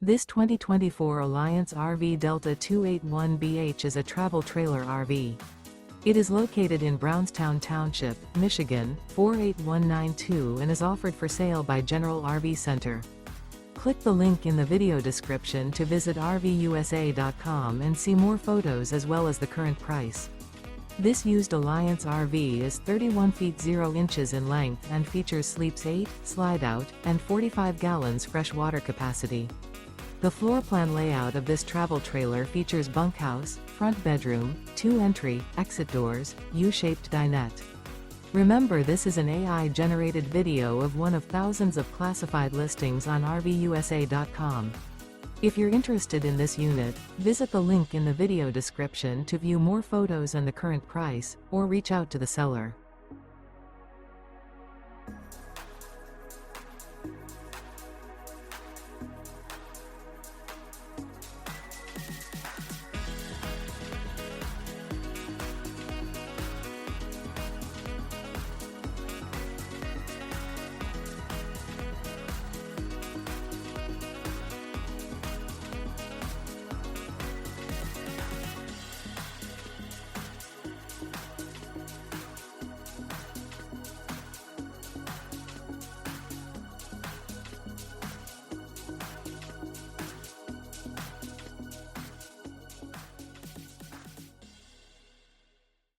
This 2024 Alliance RV Delta 281BH is a travel trailer RV. It is located in Brownstown Township, Michigan, 48192 and is offered for sale by General RV Center. Click the link in the video description to visit RVUSA.com and see more photos as well as the current price. This used Alliance RV is 31 feet 0 inches in length and features sleeps 8, slide-out, and 45 gallons fresh water capacity. The floor plan layout of this travel trailer features bunkhouse, front bedroom, 2 entry, exit doors, U-shaped dinette. Remember, this is an AI-generated video of one of thousands of classified listings on RVUSA.com. If you're interested in this unit, visit the link in the video description to view more photos and the current price, or reach out to the seller.